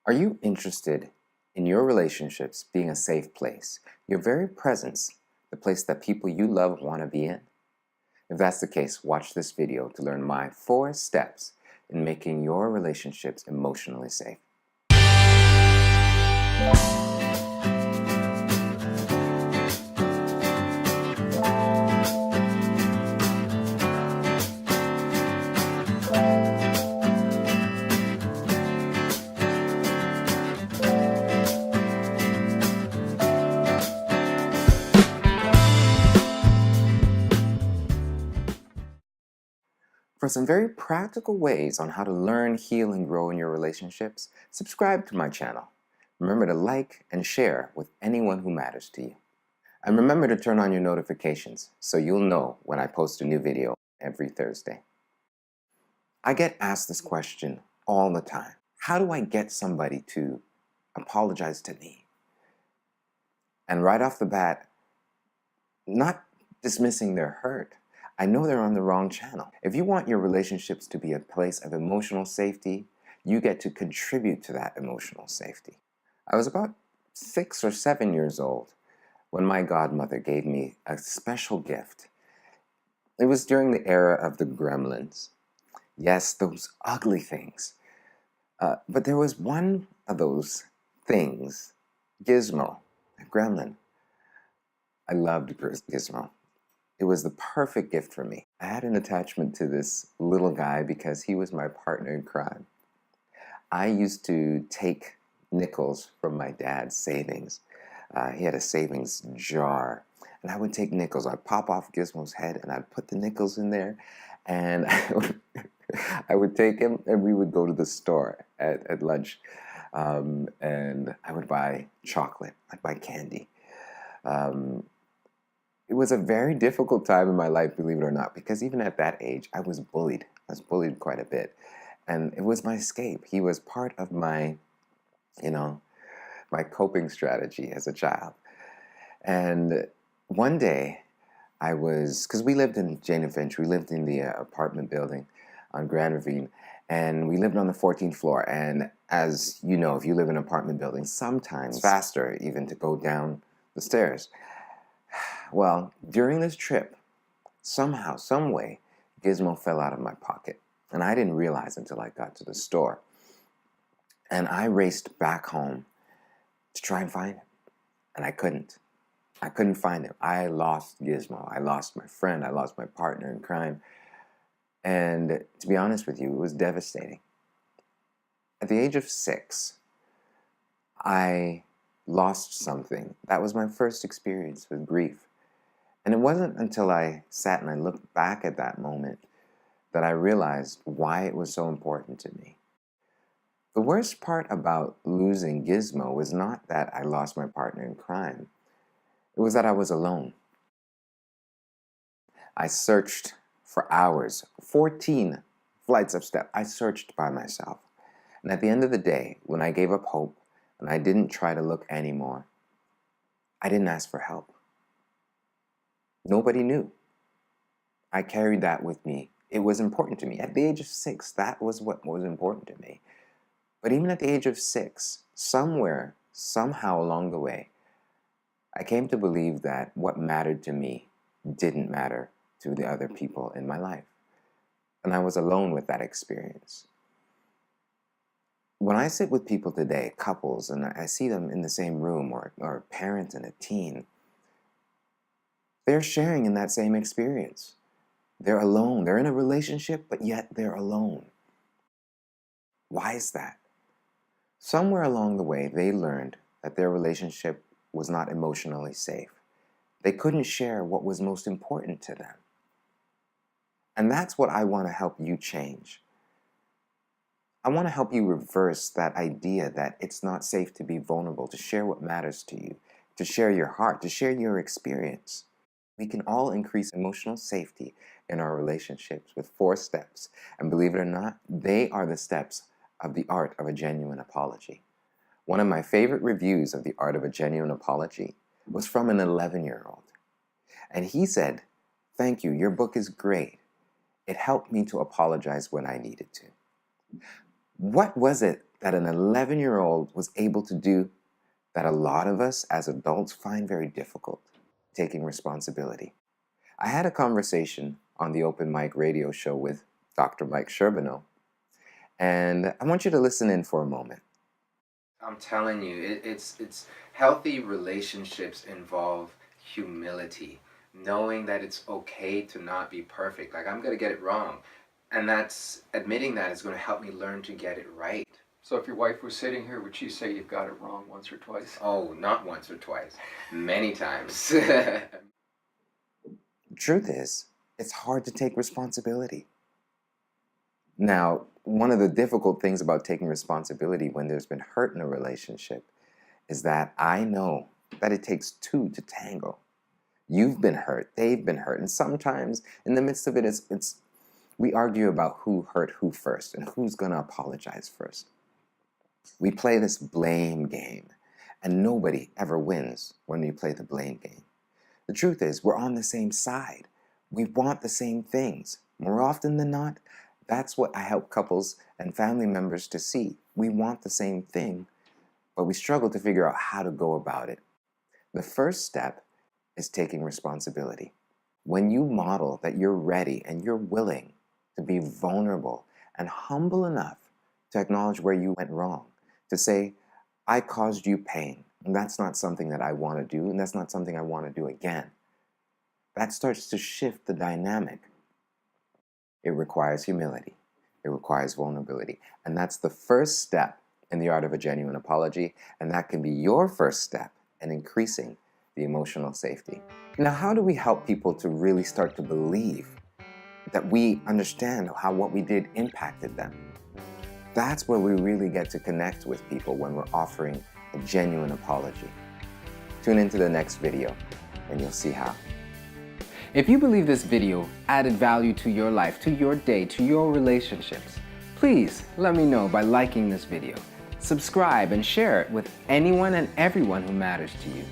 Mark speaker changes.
Speaker 1: Are you interested in your relationships being a safe place, your very presence, the place that people you love want to be in? If that's the case, watch this video to learn my 4 steps in making your relationships emotionally safe. For some very practical ways on how to learn, heal, and grow in your relationships, subscribe to my channel. Remember to like and share with anyone who matters to you. And remember to turn on your notifications so you'll know when I post a new video every Thursday. I get asked this question all the time. How do I get somebody to apologize to me? And right off the bat, not dismissing their hurt, I know they're on the wrong channel. If you want your relationships to be a place of emotional safety, you get to contribute to that emotional safety. I was about 6 or 7 years old when my godmother gave me a special gift. It was during the era of the Gremlins. Yes, those ugly things. But there was one of those things, Gizmo, a gremlin. I loved Gizmo. It was the perfect gift for me. I had an attachment to this little guy because he was my partner in crime. I used to take nickels from my dad's savings. He had a savings jar, and I would take nickels. I'd pop off Gizmo's head, and I'd put the nickels in there, and I would take him, and we would go to the store at lunch, and I would buy chocolate. I'd buy candy. It was a very difficult time in my life, believe it or not, because even at that age, I was bullied. I was bullied quite a bit. And it was my escape. He was part of my, my coping strategy as a child. And one day, because we lived in Jane and Finch, we lived in the apartment building on Grand Ravine, and we lived on the 14th floor. And as you know, if you live in an apartment building, sometimes it's faster even to go down the stairs. Well, during this trip, somehow, some way, Gizmo fell out of my pocket. And I didn't realize until I got to the store. And I raced back home to try and find him. And I couldn't. I couldn't find him. I lost Gizmo. I lost my friend. I lost my partner in crime. And to be honest with you, it was devastating. At the age of 6, I lost something. That was my first experience with grief. And it wasn't until I sat and I looked back at that moment that I realized why it was so important to me. The worst part about losing Gizmo was not that I lost my partner in crime. It was that I was alone. I searched for hours, 14 flights of steps. I searched by myself. And at the end of the day, when I gave up hope and I didn't try to look anymore, I didn't ask for help. Nobody knew. I carried that with me. It was important to me. At the age of 6, that was what was important to me. But even at the age of 6, somewhere, somehow along the way, I came to believe that what mattered to me didn't matter to the other people in my life. And I was alone with that experience. When I sit with people today, couples, and I see them in the same room, or a parent and a teen, they're sharing in that same experience. They're alone. They're in a relationship, but yet they're alone. Why is that? Somewhere along the way, they learned that their relationship was not emotionally safe. They couldn't share what was most important to them. And that's what I want to help you change. I want to help you reverse that idea that it's not safe to be vulnerable, to share what matters to you, to share your heart, to share your experience. We can all increase emotional safety in our relationships with 4 steps. And believe it or not, they are the steps of the art of a genuine apology. One of my favorite reviews of the art of a genuine apology was from an 11-year-old. And he said, "Thank you, your book is great. It helped me to apologize when I needed to." What was it that an 11-year-old was able to do that a lot of us as adults find very difficult: taking responsibility. I had a conversation on the Open Mic radio show with Dr. Mike Sherbino, and I want you to listen in for a moment. I'm telling you, it's healthy relationships involve humility, knowing that it's okay to not be perfect. Like, I'm gonna get it wrong, and that's admitting that is going to help me learn to get it right.
Speaker 2: So if your wife was sitting here, would she say you've got it wrong once or twice?
Speaker 1: Oh, not once or twice, many times. The truth is, it's hard to take responsibility. Now, one of the difficult things about taking responsibility when there's been hurt in a relationship is that I know that it takes two to tango. You've been hurt, they've been hurt, and sometimes in the midst of it, we argue about who hurt who first and who's going to apologize first. We play this blame game, and nobody ever wins when we play the blame game. The truth is, we're on the same side. We want the same things. More often than not, that's what I help couples and family members to see. We want the same thing, but we struggle to figure out how to go about it. The first step is taking responsibility. When you model that you're ready and you're willing to be vulnerable and humble enough to acknowledge where you went wrong, to say, I caused you pain, and that's not something that I want to do, and that's not something I want to do again. That starts to shift the dynamic. It requires humility. It requires vulnerability. And that's the first step in the art of a genuine apology, and that can be your first step in increasing the emotional safety. Now, how do we help people to really start to believe that we understand how what we did impacted them? That's where we really get to connect with people when we're offering a genuine apology. Tune into the next video and you'll see how.
Speaker 3: If you believe this video added value to your life, to your day, to your relationships, please let me know by liking this video. Subscribe and share it with anyone and everyone who matters to you.